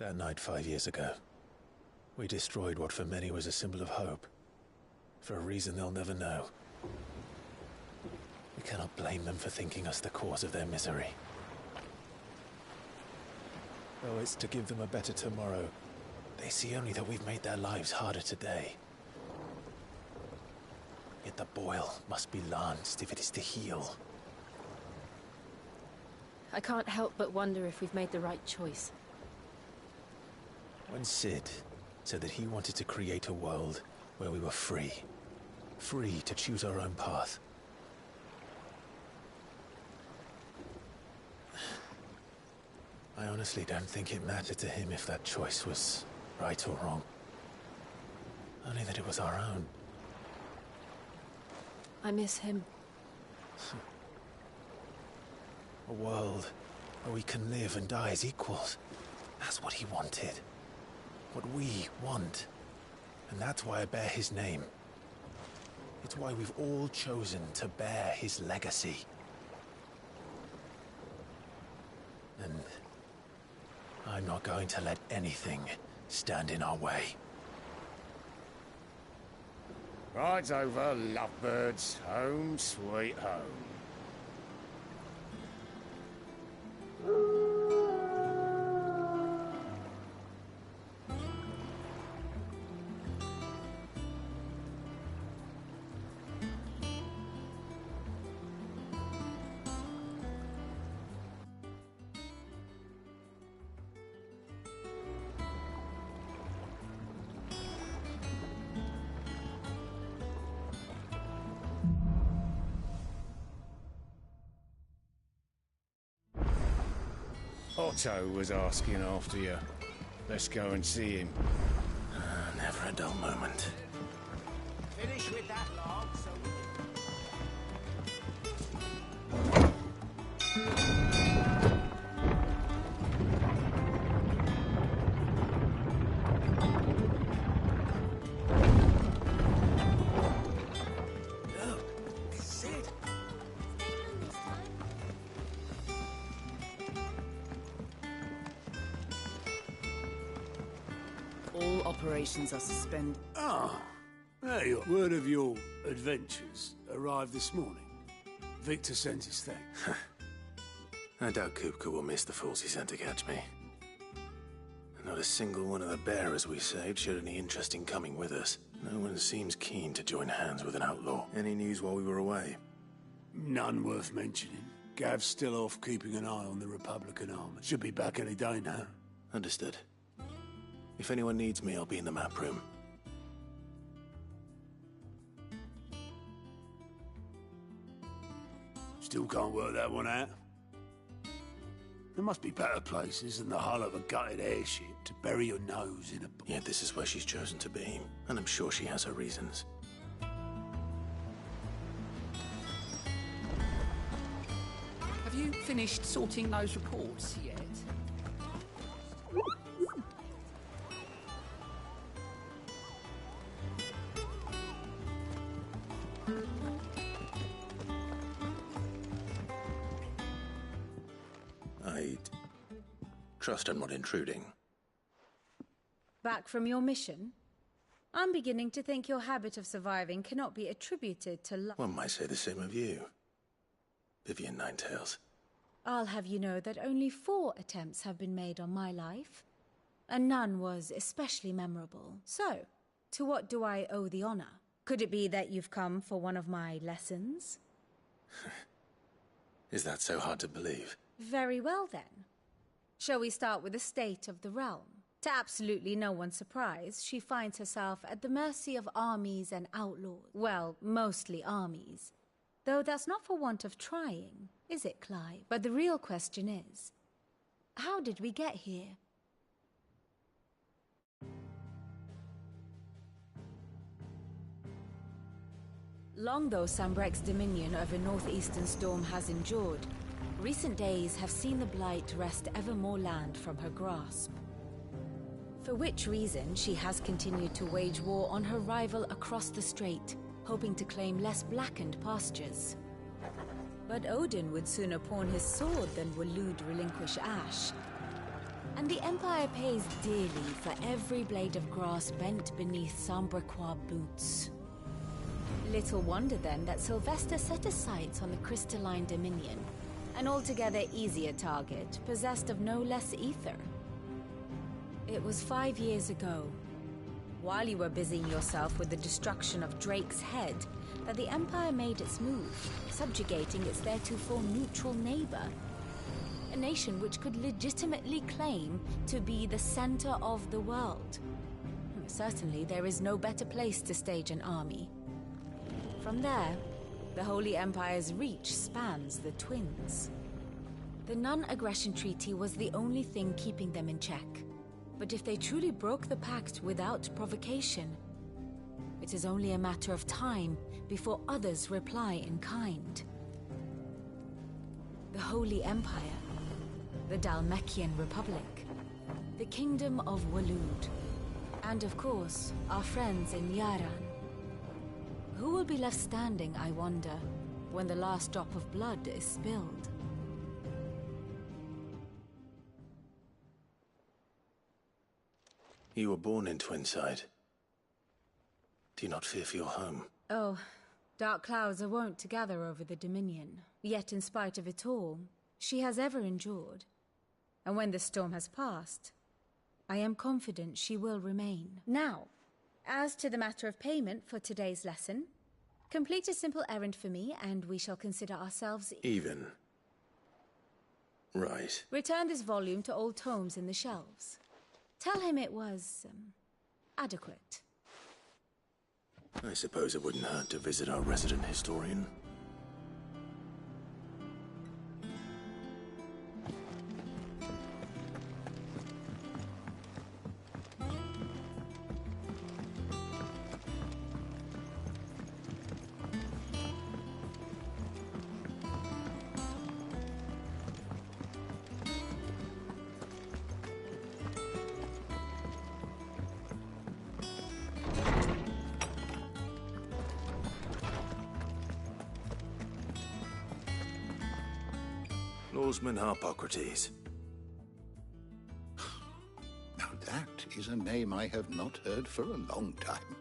That night 5 years ago, we destroyed what for many was a symbol of hope. For a reason they'll never know. We cannot blame them for thinking us the cause of their misery. Though it's to give them a better tomorrow, they see only that we've made their lives harder today. Yet the boil must be lanced if it is to heal. I can't help but wonder if we've made the right choice. When Sid said that he wanted to create a world where we were free. Free to choose our own path. I honestly don't think it mattered to him if that choice was right or wrong. Only that it was our own. I miss him. A world where we can live and die as equals. That's what he wanted. What we want. And that's why I bear his name. It's why we've all chosen to bear his legacy. And I'm not going to let anything stand in our way. Rides over, lovebirds, home sweet home. Otto was asking after you. Let's go and see him. Never a dull moment. Finish with that log so we All operations are suspended. Ah, there you are. Word of your adventures arrived this morning. Victor sent his thanks. I doubt Kupka will miss the fools he sent to catch me. Not a single one of the bearers we saved showed any interest in coming with us. No one seems keen to join hands with an outlaw. Any news while we were away? None worth mentioning. Gav's still off keeping an eye on the Republican army. Should be back any day now. Understood. If anyone needs me, I'll be in the map room. Still can't work that one out. There must be better places than the hull of a gutted airship to bury your nose in a... Yet this is where she's chosen to be, and I'm sure she has her reasons. Have you finished sorting those reports yet? I trust I'm not intruding. Back from your mission? I'm beginning to think your habit of surviving cannot be attributed to luck. One might say the same of you, Vivian Ninetails. I'll have you know that only 4 attempts have been made on my life, and none was especially memorable. So, to what do I owe the honor? Could it be that you've come for one of my lessons? Is that so hard to believe? Very well then. Shall we start with the state of the realm? To absolutely no one's surprise, she finds herself at the mercy of armies and outlaws. Well, mostly armies. Though that's not for want of trying, is it, Clive? But the real question is, how did we get here? Long though Sambrek's dominion over northeastern Storm has endured, recent days have seen the Blight wrest ever more land from her grasp. For which reason she has continued to wage war on her rival across the strait, hoping to claim less blackened pastures. But Odin would sooner pawn his sword than Waloed relinquish Ash. And the Empire pays dearly for every blade of grass bent beneath Sambraquois boots. Little wonder then that Sylvester set his sights on the crystalline Dominion, an altogether easier target, possessed of no less ether. It was 5 years ago, while you were busying yourself with the destruction of Drake's head, that the Empire made its move, subjugating its theretofore neutral neighbor. A nation which could legitimately claim to be the center of the world. Certainly, there is no better place to stage an army. From there, the Holy Empire's reach spans the Twins. The non-aggression treaty was the only thing keeping them in check. But if they truly broke the pact without provocation, it is only a matter of time before others reply in kind. The Holy Empire, the Dhalmekian Republic, the Kingdom of Waloed, and of course, our friends in Yaran. Who will be left standing, I wonder, when the last drop of blood is spilled? You were born in Twinside. Do you not fear for your home? Oh, dark clouds are wont to gather over the Dominion. Yet in spite of it all, she has ever endured. And when the storm has passed, I am confident she will remain. Now, as to the matter of payment for today's lesson, complete a simple errand for me and we shall consider ourselves even. Right. Return this volume to old tomes in the shelves. Tell him it was, adequate. I suppose it wouldn't hurt to visit our resident historian. Norseman Harpocrates. Now that is a name I have not heard for a long time.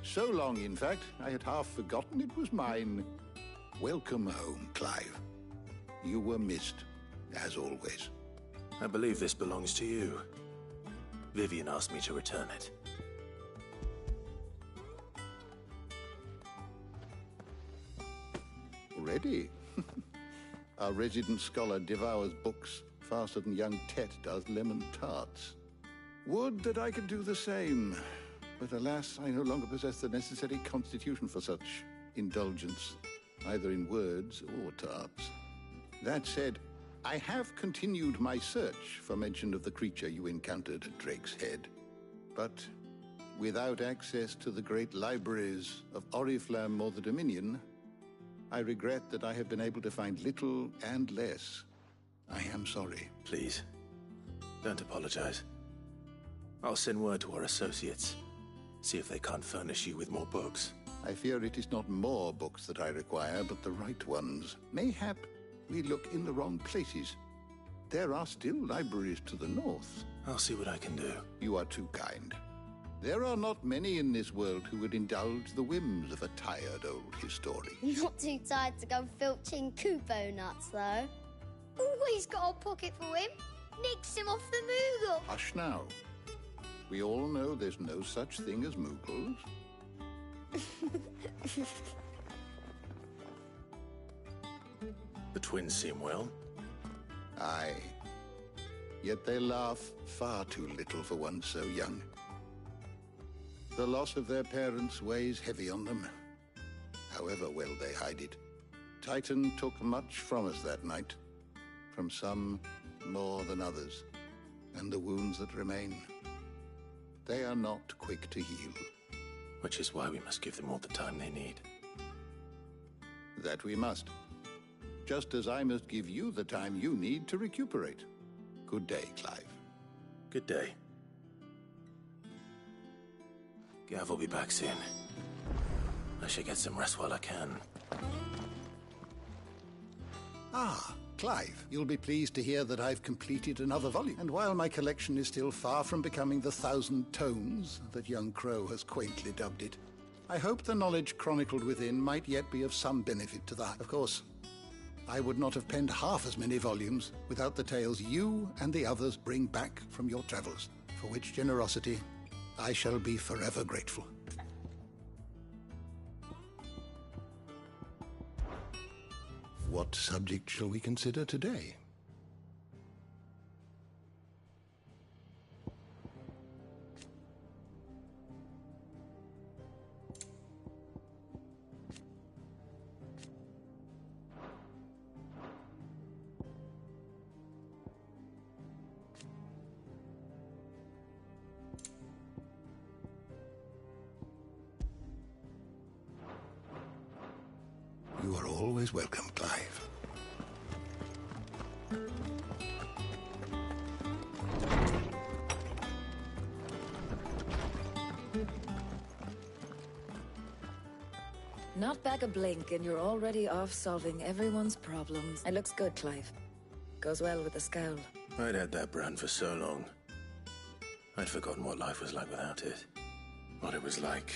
So long, in fact, I had half forgotten it was mine. Welcome home, Clive. You were missed, as always. I believe this belongs to you. Vivian asked me to return it. Ready? Our resident scholar devours books faster than young Tet does lemon tarts. Would that I could do the same. But alas, I no longer possess the necessary constitution for such indulgence, either in words or tarts. That said, I have continued my search for mention of the creature you encountered at Drake's Head. But without access to the great libraries of Oriflamme or the Dominion, I regret that I have been able to find little and less. I am sorry. Please, don't apologize. I'll send word to our associates. See if they can't furnish you with more books. I fear it is not more books that I require, but the right ones. Mayhap we look in the wrong places. There are still libraries to the north. I'll see what I can do. You are too kind. There are not many in this world who would indulge the whims of a tired old historian. Not too tired to go filching Kupo nuts, though. Always got a pocket for him. Nicks him off the Moogle. Hush now. We all know there's no such thing as Moogles. The twins seem well. Aye. Yet they laugh far too little for one so young. The loss of their parents weighs heavy on them, however well they hide it. Titan took much from us that night, from some more than others, and the wounds that remain, they are not quick to heal. Which is why we must give them all the time they need. That we must. Just as I must give you the time you need to recuperate. Good day, Clive. Good day. Gav will be back soon. I should get some rest while I can. Ah, Clive, you'll be pleased to hear that I've completed another volume. And while my collection is still far from becoming the 1,000 tomes that young Crow has quaintly dubbed it, I hope the knowledge chronicled within might yet be of some benefit to that. Of course, I would not have penned half as many volumes without the tales you and the others bring back from your travels, for which generosity I shall be forever grateful. What subject shall we consider today? You are always welcome, Clive. Not back a blink and you're already off solving everyone's problems. It looks good, Clive. Goes well with the scowl. I'd had that brand for so long. I'd forgotten what life was like without it. What it was like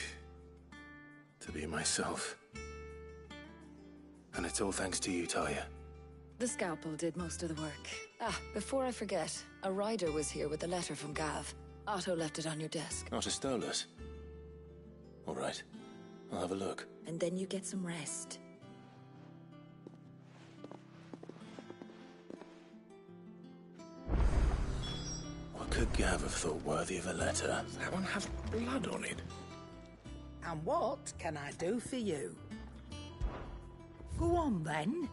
to be myself. And it's all thanks to you, Talia. The scalpel did most of the work. Ah, before I forget, a rider was here with a letter from Gav. Otto left it on your desk. Otto stole us. All right. I'll have a look. And then you get some rest. What could Gav have thought worthy of a letter? Does that one have blood on it? And what can I do for you? Go on, then.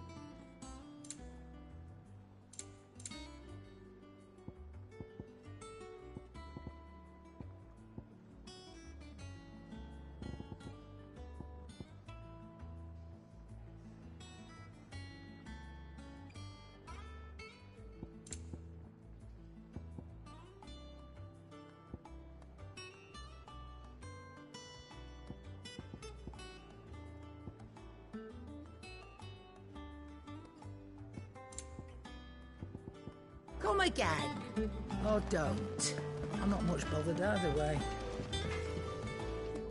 Come again. Or don't. I'm not much bothered either way.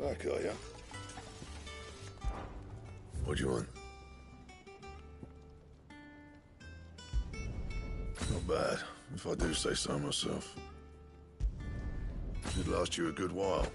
Back, are ya? What do you want? Not bad, if I do say so myself. Should last you a good while.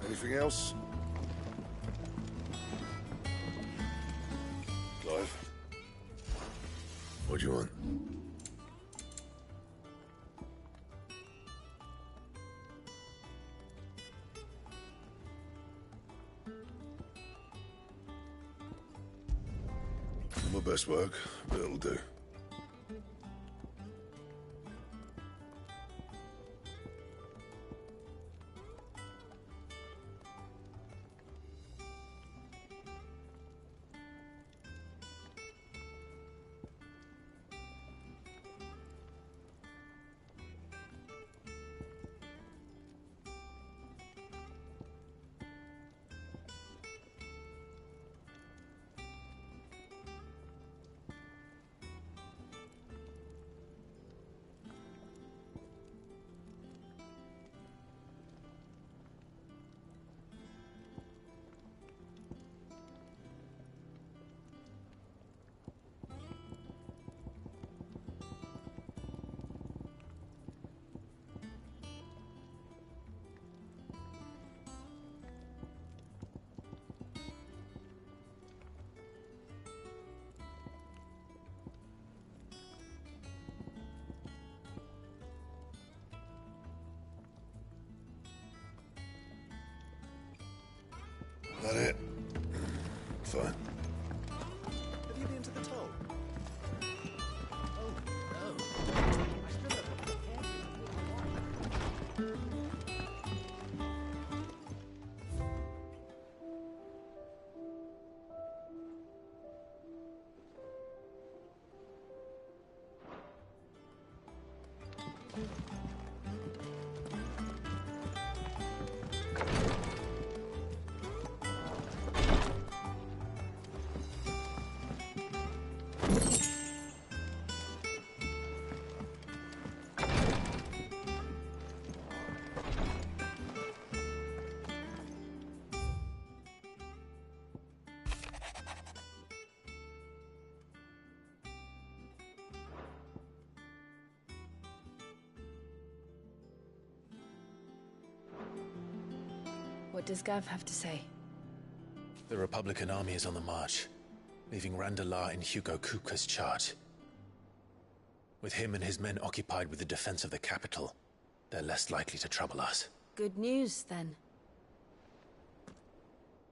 Anything else? Clive? What do you want? My best work, but it'll do. That it? Fine. Have you been to the toll? Oh, no. I still have a What does Gav have to say? The Republican army is on the march, leaving Randalar in Hugo Kupka's charge. With him and his men occupied with the defense of the capital, they're less likely to trouble us. Good news, then.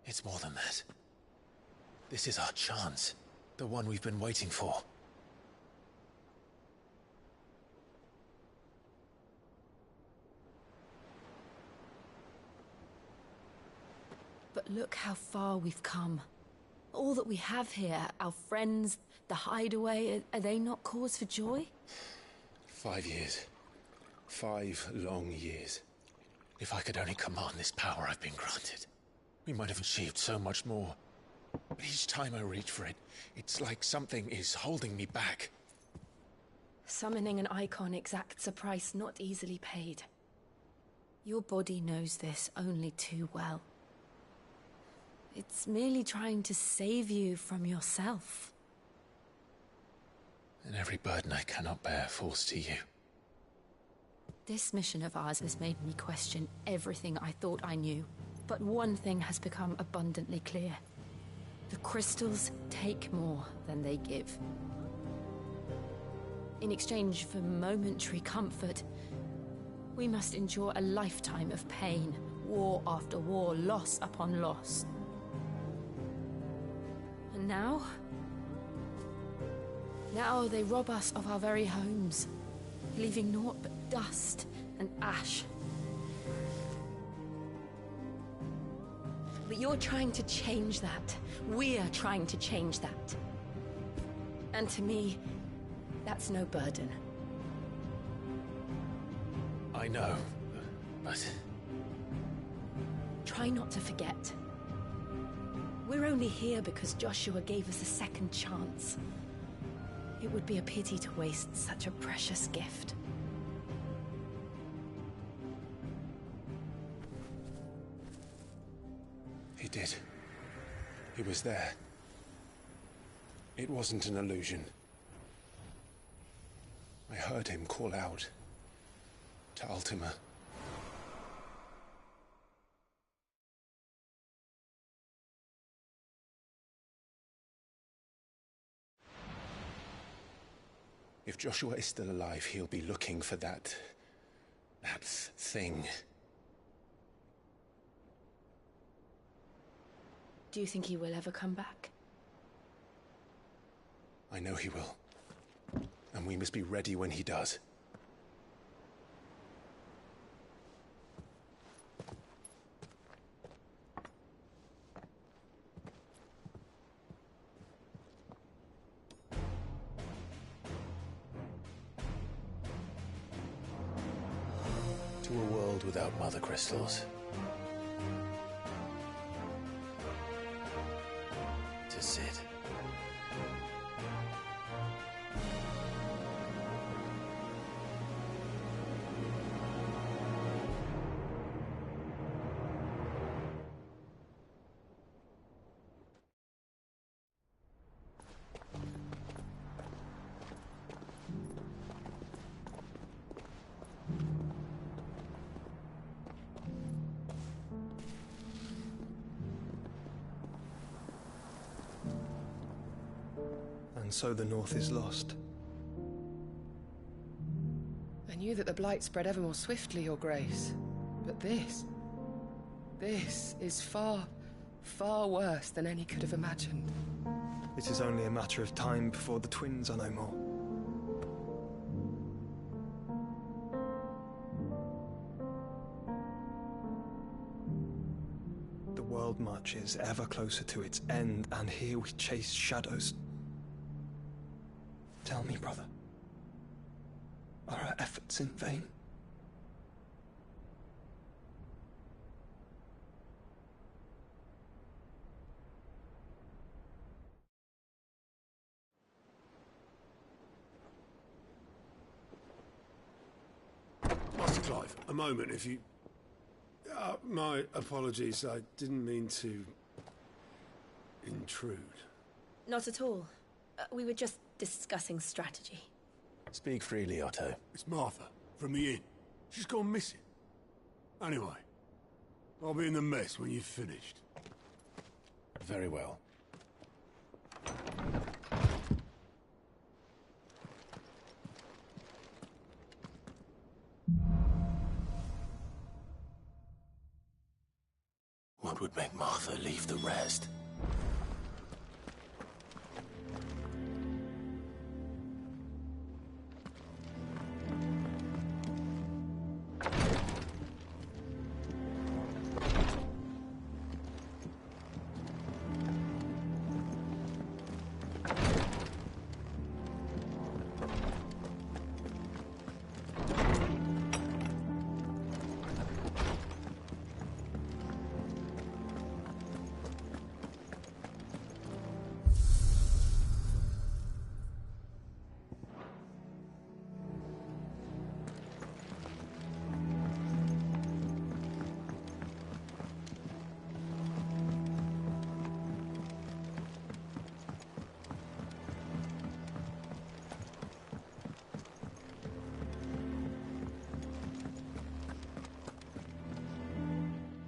It's more than that. This is our chance. The one we've been waiting for. But look how far we've come. All that we have here, our friends, the hideaway, are they not cause for joy? 5 years. 5 long years. If I could only command this power I've been granted, we might have achieved so much more. But each time I reach for it, it's like something is holding me back. Summoning an icon exacts a price not easily paid. Your body knows this only too well. It's merely trying to save you from yourself. And every burden I cannot bear falls to you. This mission of ours has made me question everything I thought I knew. But one thing has become abundantly clear. The crystals take more than they give. In exchange for momentary comfort, we must endure a lifetime of pain, war after war, loss upon loss. And now they rob us of our very homes, leaving naught but dust and ash. But you're trying to change that. We're trying to change that. And to me, that's no burden. I know, but... Try not to forget. We're only here because Joshua gave us a second chance. It would be a pity to waste such a precious gift. He did. He was there. It wasn't an illusion. I heard him call out to Ultima. If Joshua is still alive, he'll be looking for that thing. Do you think he will ever come back? I know he will. And we must be ready when he does. To a world without mother crystals. To Sid. And so the North is lost. I knew that the Blight spread ever more swiftly, Your Grace. But this is far, Far worse than any could have imagined. It is only a matter of time before the twins are no more. The world marches ever closer to its end, and here we chase shadows. Tell me, brother, are our efforts in vain? Master Clive, a moment, if you... my apologies, I didn't mean to... intrude. Not at all. We were just discussing strategy. Speak freely, Otto. It's Martha, from the inn. She's gone missing. Anyway, I'll be in the mess when you've finished. Very well. What would make Martha leave the rest?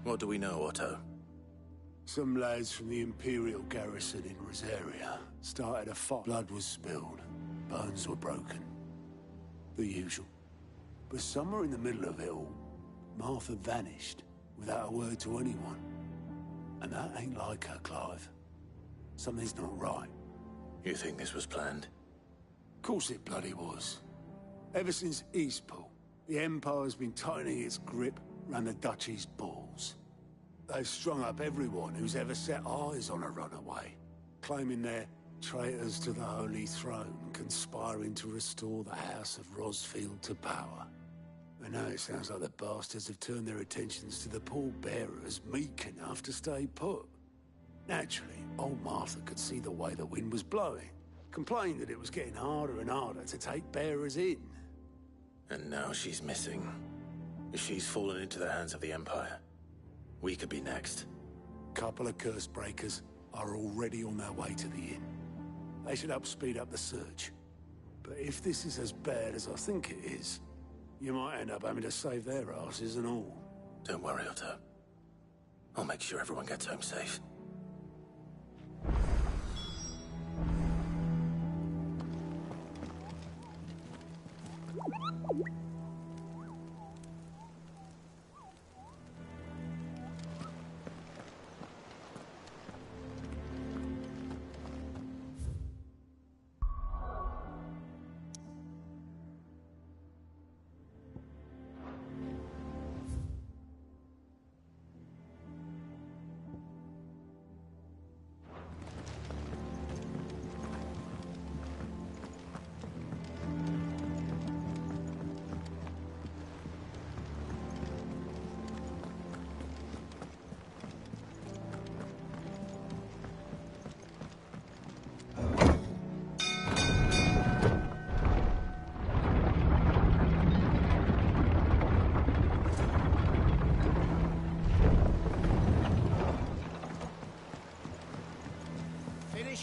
What do we know, Otto? Some lads from the Imperial garrison in Rosaria started a fight. Blood was spilled. Bones were broken. The usual. But somewhere in the middle of it all, Martha vanished without a word to anyone. And that ain't like her, Clive. Something's not right. You think this was planned? Of course it bloody was. Ever since Eastpool, the Empire's been tightening its grip round the Duchy's balls. They've strung up everyone who's ever set eyes on a runaway, claiming they're traitors to the Holy Throne, conspiring to restore the House of Rosfield to power. And now it sounds like the bastards have turned their attentions to the pallbearers meek enough to stay put. Naturally, old Martha could see the way the wind was blowing, complained that it was getting harder and harder to take bearers in. And now she's missing. If she's fallen into the hands of the Empire, we could be next. Couple of curse breakers are already on their way to the inn. They should help speed up the search. But if this is as bad as I think it is, you might end up having to save their asses and all. Don't worry, Otto. I'll make sure everyone gets home safe.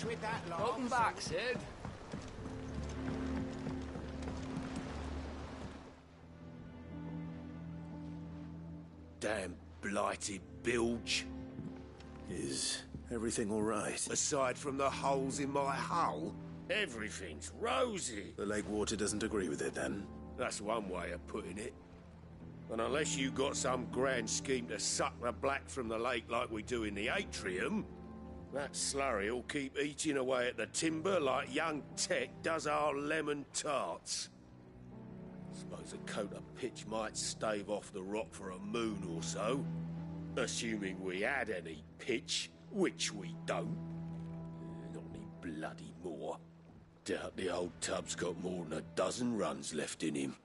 With that lot. Welcome back, Sid. Damn blighted bilge. Is everything all right? Aside from the holes in my hull, everything's rosy. The lake water doesn't agree with it, then? That's one way of putting it. And unless you got some grand scheme to suck the black from the lake like we do in the atrium, that slurry will keep eating away at the timber like young Tet does our lemon tarts. Suppose a coat of pitch might stave off the rot for a moon or so, assuming we had any pitch, which we don't. Not any bloody more. Doubt the old tub's got more than a dozen runs left in him.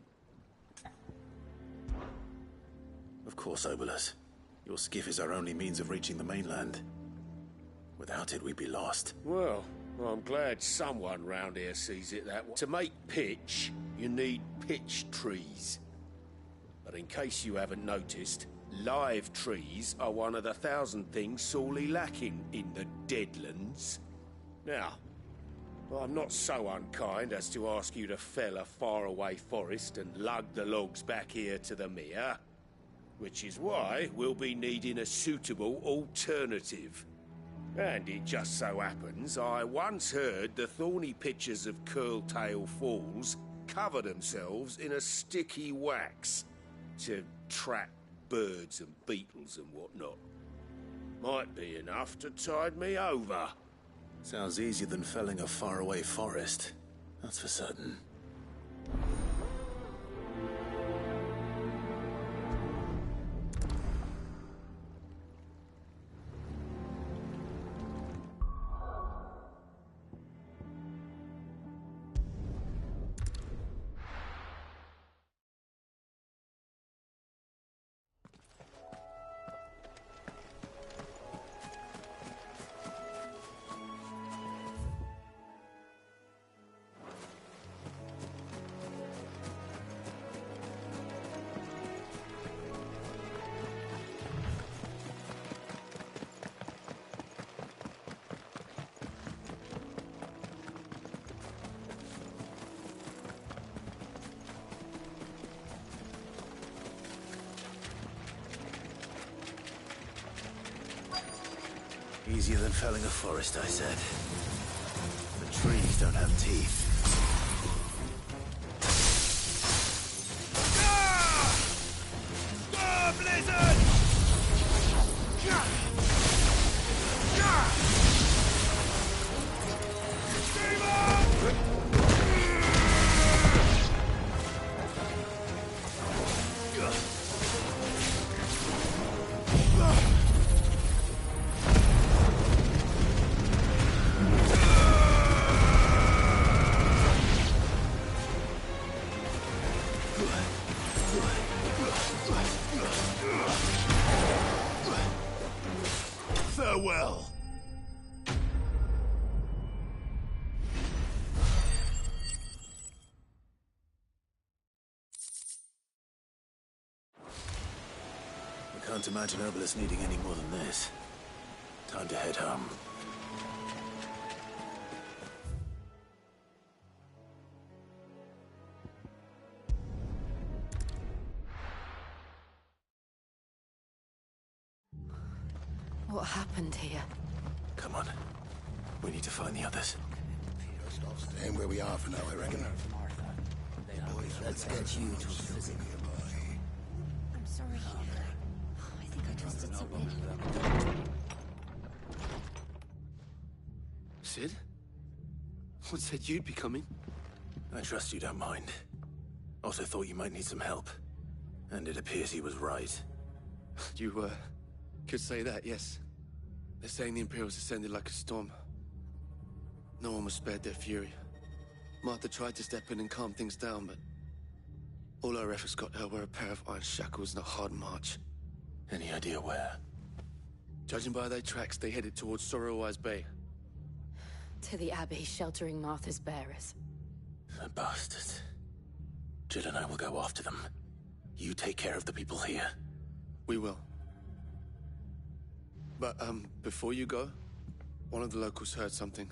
Of course, Obolus. Your skiff is our only means of reaching the mainland. Without it, we'd be lost. Well, I'm glad someone round here sees it that way. To make pitch, you need pitch trees. But in case you haven't noticed, live trees are one of the 1,000 things sorely lacking in the Deadlands. Now, I'm not so unkind as to ask you to fell a faraway forest and lug the logs back here to the mere, which is why we'll be needing a suitable alternative. And it just so happens I once heard the thorny pitchers of Curltail Falls cover themselves in a sticky wax to trap birds and beetles and whatnot. Might be enough to tide me over. Sounds easier than felling a faraway forest. That's for certain. Easier than felling a forest, I said. The trees don't have teeth. Blizzard! Farewell. I can't imagine Obolus needing any more than this. Time to head home. What happened here? Come on. We need to find the others. Staying where we are for now, I reckon. Boys, let's get you to a physical. I'm sorry. I think I just did something. Sid? What said you'd be coming? I trust you don't mind. Also thought you might need some help. And it appears he was right. You, could say that, yes. They're saying the Imperials descended like a storm. No one was spared their fury. Martha tried to step in and calm things down, but all our efforts got her were a pair of iron shackles and a hard march. Any idea where? Judging by their tracks, they headed towards Sorrowwise Bay. To the Abbey, sheltering Martha's bearers. The bastards. Jill and I will go after them. You take care of the people here. We will. But, before you go, one of the locals heard something.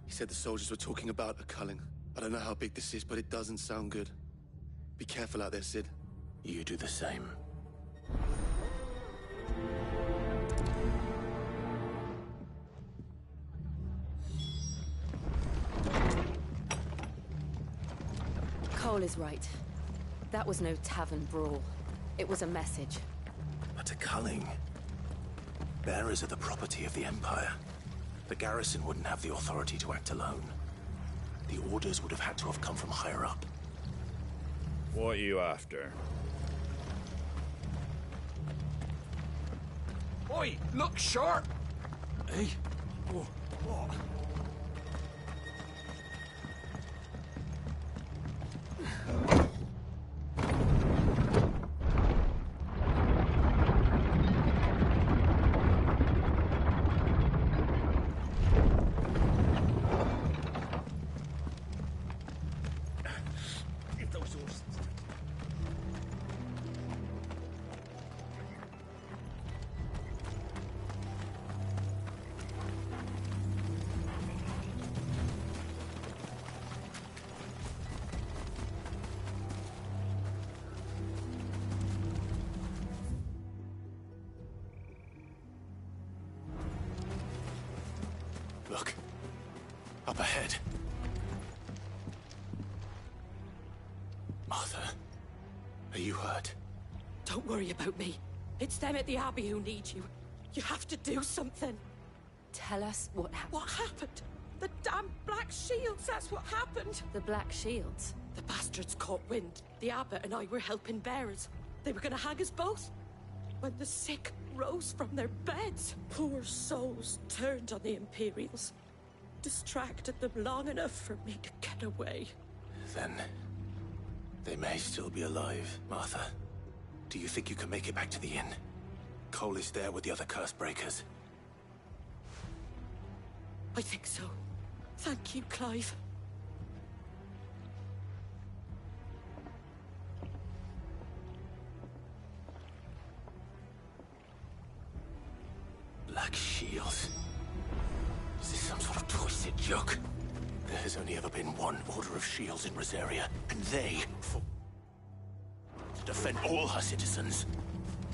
He said the soldiers were talking about a culling. I don't know how big this is, but it doesn't sound good. Be careful out there, Sid. You do the same. Cole is right. That was no tavern brawl. It was a message. But a culling. Bearers are the property of the Empire. The garrison wouldn't have the authority to act alone. The orders would have had to have come from higher up. What are you after? Oi, look sharp! Hey? Oh, what? Look. Up ahead. Martha, are you hurt? Don't worry about me. It's them at the Abbey who need you. You have to do something. Tell us what happened. What happened? The damn Black Shields, that's what happened. The Black Shields? The bastards caught wind. The Abbot and I were helping bearers. They were gonna hang us both. When the sick rose from their beds, poor souls turned on the Imperials. Distracted them long enough for me to get away. Then they may still be alive, Martha. Do you think you can make it back to the inn? Cole is there with the other curse breakers. I think so. Thank you, Clive. Black Shields. Is this some sort of twisted joke? There has only ever been one Order of Shields in Rosaria, and they fought to defend all her citizens.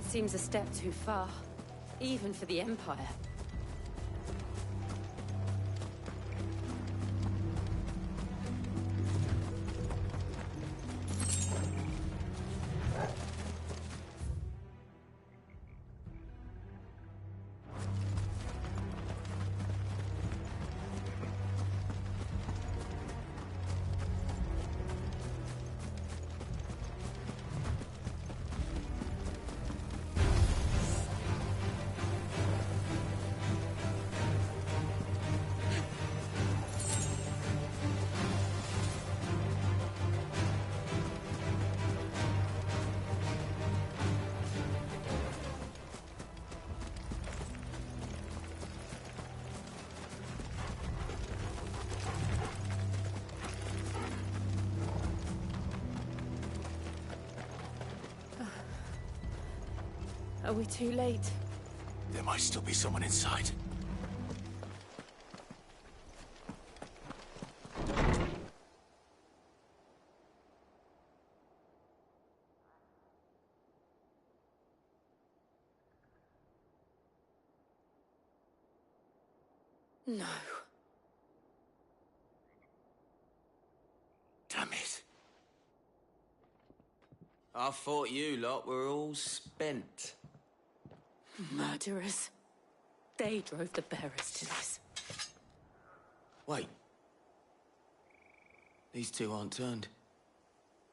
Seems a step too far, even for the Empire. Are we too late? There might still be someone inside. No. Damn it. I thought you lot were all spent. Murderers. They drove the bearers to this. Wait. These two aren't turned.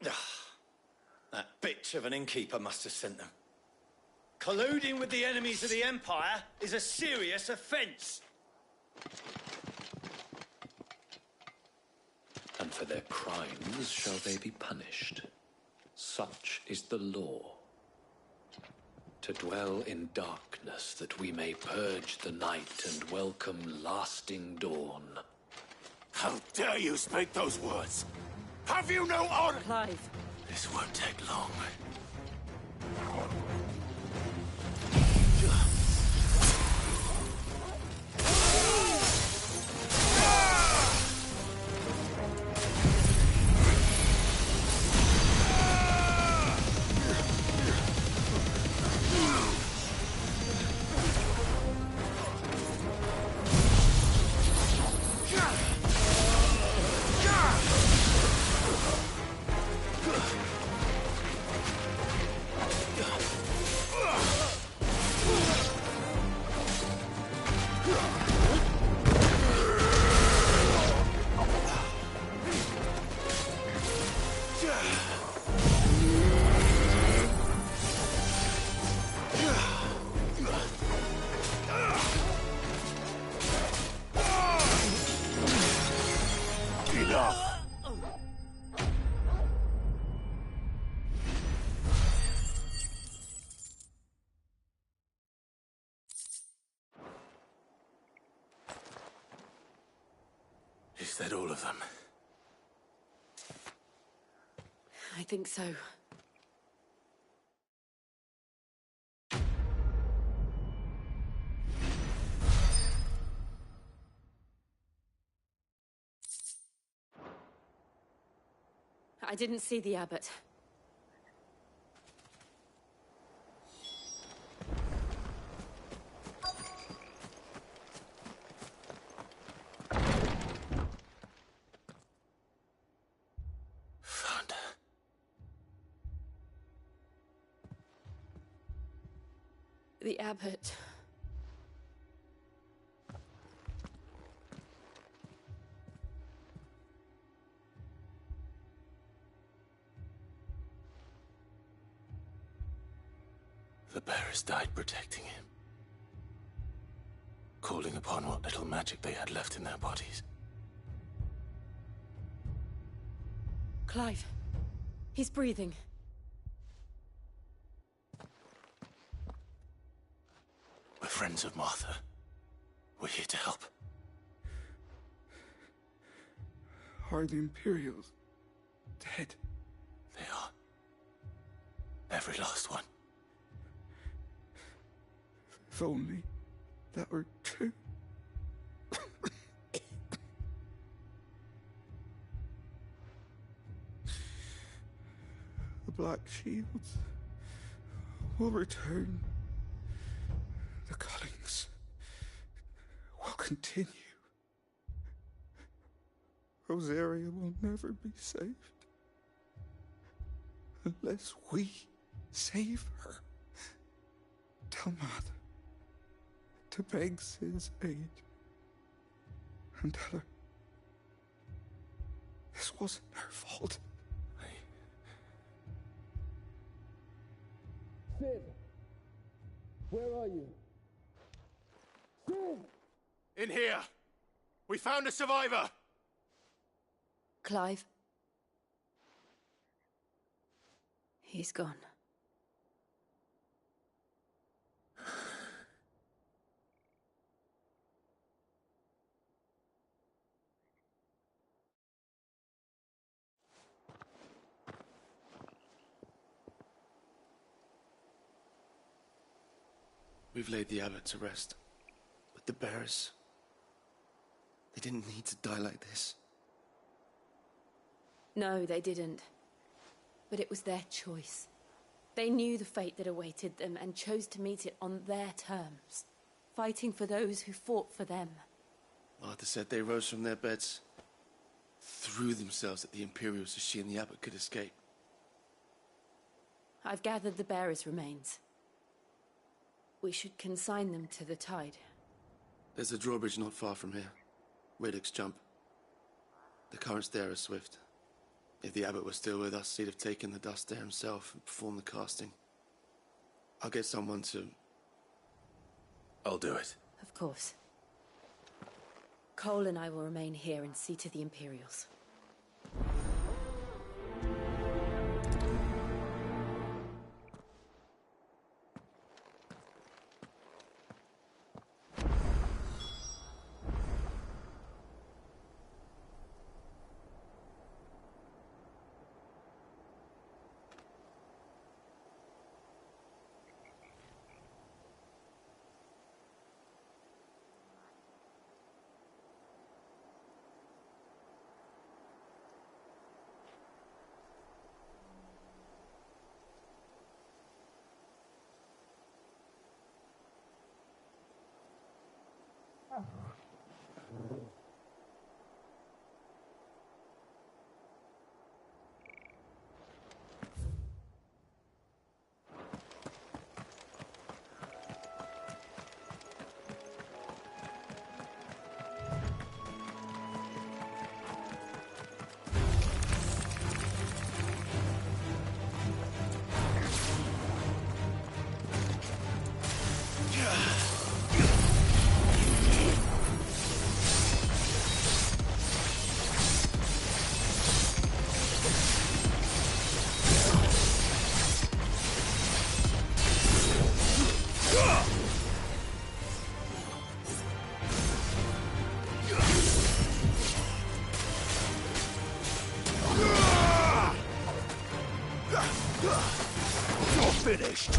That bitch of an innkeeper must have sent them. Colluding with the enemies of the Empire is a serious offence. And for their crimes shall they be punished. Such is the law. To dwell in darkness that we may purge the night and welcome lasting dawn. How dare you speak those words? Have you no honor? Clive. This won't take long. that all of them? I think so. I didn't see the abbot. Found her. The abbot. The bearers died protecting him. Calling upon what little magic they had left in their bodies. Clive. He's breathing. We're friends of Martha. We're here to help. Are the Imperials dead? They are. Every last one. If only that were true. The Black Shields will return. The cullings will continue. Rosaria will never be saved unless we save her. Tell Mother to beg Sid's aid and tell her this wasn't her fault. Sid! Where are you? Sid! In here! We found a survivor! Clive. He's gone. We've laid the abbot to rest. But the bearers... they didn't need to die like this. No, they didn't. But it was their choice. They knew the fate that awaited them and chose to meet it on their terms, fighting for those who fought for them. Martha said they rose from their beds, threw themselves at the Imperials so she and the abbot could escape. I've gathered the bearers' remains. We should consign them to the tide. There's a drawbridge not far from here. Radix Jump. The currents there are swift. If the abbot was still with us, he'd have taken the dust there himself and performed the casting. I'll get someone to... I'll do it. Of course. Cole and I will remain here and see to the Imperials. finished.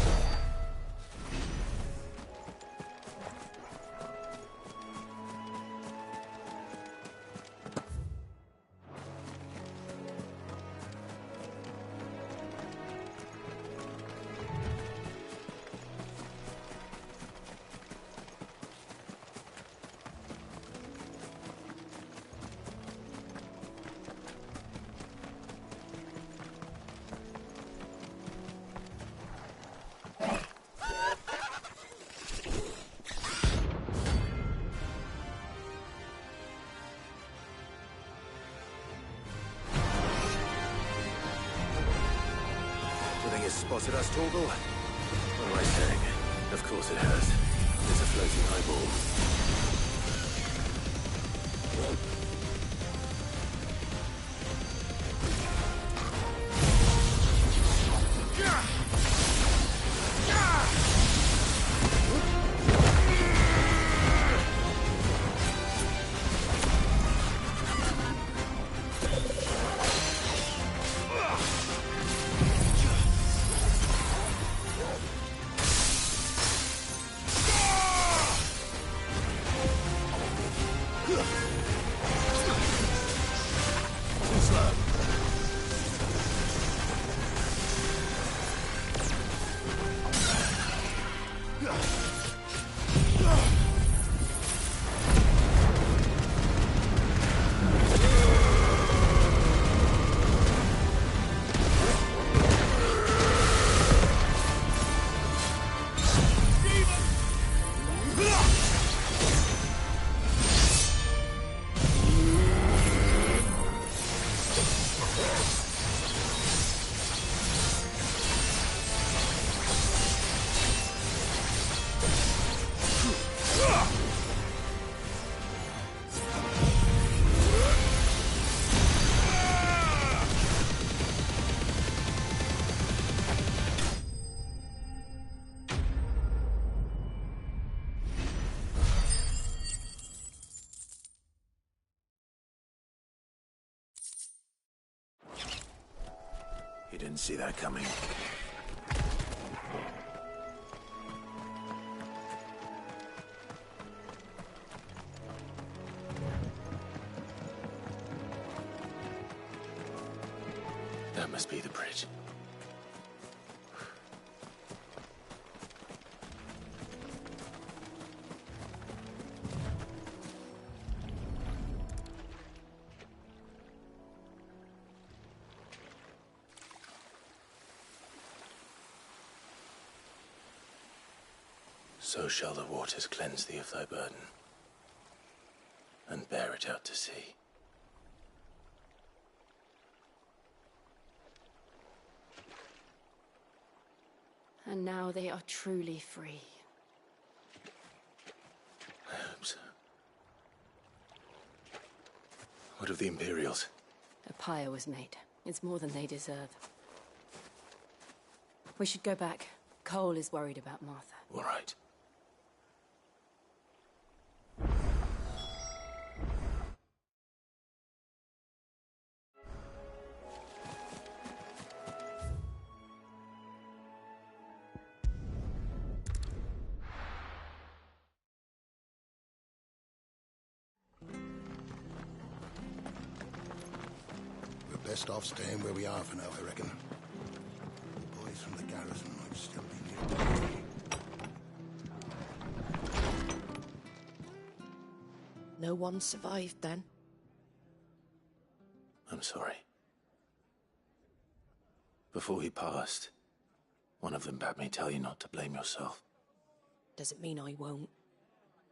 Spotted us, Torgal? What am I saying? Of course it has. There's a floating eyeball. You didn't see that coming. That must be the bridge. So shall the waters cleanse thee of thy burden, and bear it out to sea. And now they are truly free. I hope so. What of the Imperials? A pyre was made. It's more than they deserve. We should go back. Cole is worried about Martha. All right. Best off staying where we are for now, I reckon. The boys from the garrison might still be nearby. No one survived then? I'm sorry. Before he passed, one of them bade me tell you not to blame yourself. Doesn't mean I won't.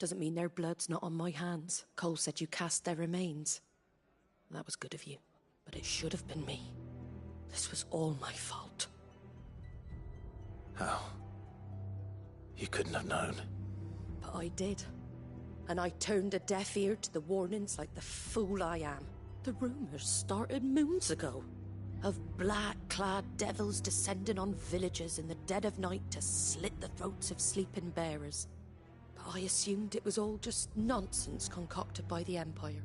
Doesn't mean their blood's not on my hands. Cole said you cast their remains. That was good of you. But it should have been me. This was all my fault. How? You couldn't have known. But I did. And I turned a deaf ear to the warnings like the fool I am. The rumors started moons ago. Of black-clad devils descending on villages in the dead of night to slit the throats of sleeping bearers. But I assumed it was all just nonsense concocted by the Empire.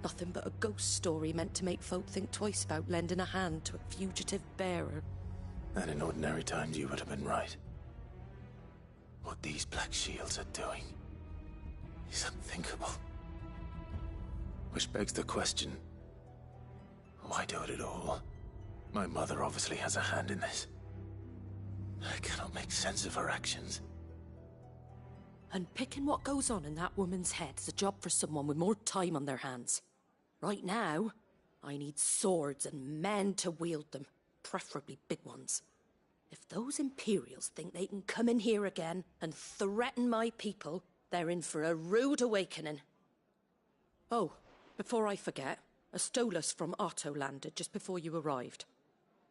Nothing but a ghost story meant to make folk think twice about lending a hand to a fugitive bearer. And in ordinary times, you would have been right. What these Black Shields are doing is unthinkable. Which begs the question, why do it at all? My mother obviously has a hand in this. I cannot make sense of her actions. Unpicking what goes on in that woman's head is a job for someone with more time on their hands. Right now, I need swords and men to wield them, preferably big ones. If those Imperials think they can come in here again and threaten my people, they're in for a rude awakening. Oh, before I forget, a Stolas from Otto landed just before you arrived.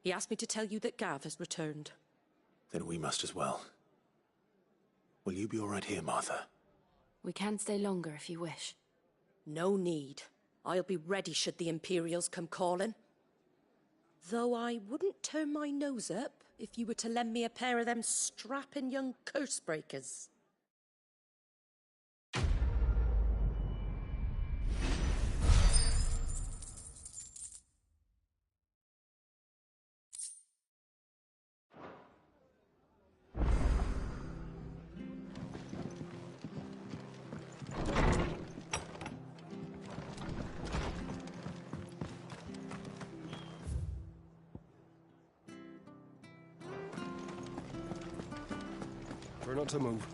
He asked me to tell you that Gav has returned. Then we must as well. Will you be all right here, Martha? We can stay longer if you wish. No need. I'll be ready should the Imperials come calling. Though I wouldn't turn my nose up if you were to lend me a pair of them strapping young curse breakers. We're not to move.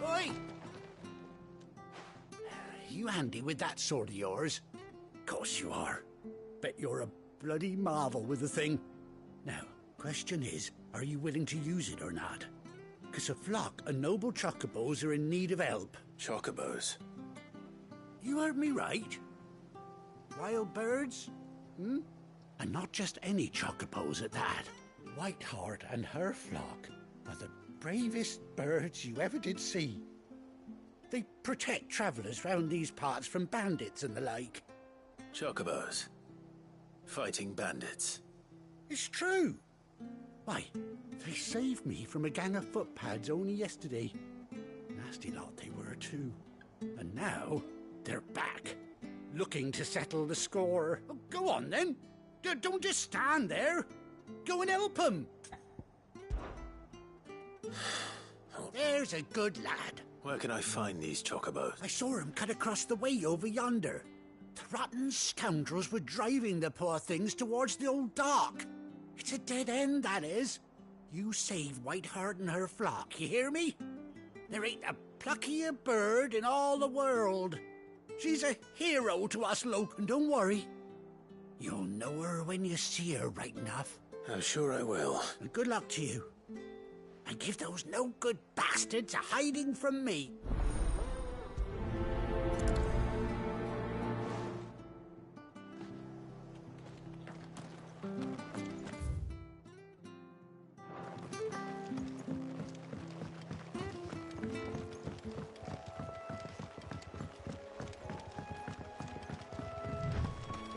Oi! You handy with that sword of yours? Course you are. Bet you're a bloody marvel with the thing. Now, question is, are you willing to use it or not? 'Cause a flock of noble chocobos are in need of help. Chocobos? You heard me right. Wild birds? Hmm? And not just any chocobos at that. Whiteheart and her flock are the bravest birds you ever did see. They protect travellers round these parts from bandits and the like. Chocobos? Fighting bandits? It's true. Why, they saved me from a gang of footpads only yesterday. Nasty lot they were too. And now, they're back, looking to settle the score. Oh, go on then. Don't just stand there. Go and help them. There's a good lad. Where can I find these chocobos? I saw him cut across the way over yonder. The rotten scoundrels were driving the poor things towards the old dock. It's a dead end, that is. You save Whiteheart and her flock, you hear me? There ain't a pluckier bird in all the world. She's a hero to us folk, and don't worry. You'll know her when you see her right enough. I'm sure I will. And good luck to you. And give those no-good bastards a hiding from me.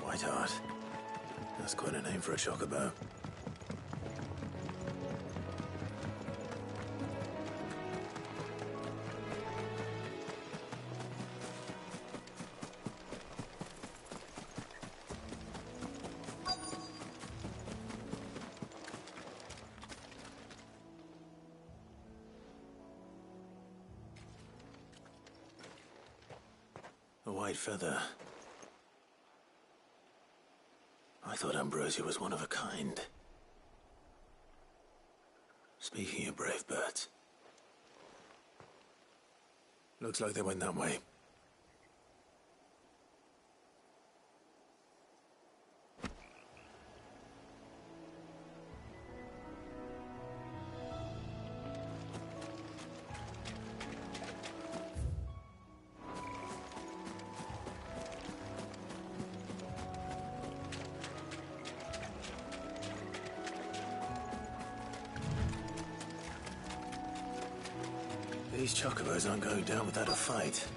Whiteheart. That's quite a name for a chocobo. A white feather. I thought Ambrosia was one of a kind. Speaking of brave birds. Looks like they went that way. These chocobos aren't going down without a fight.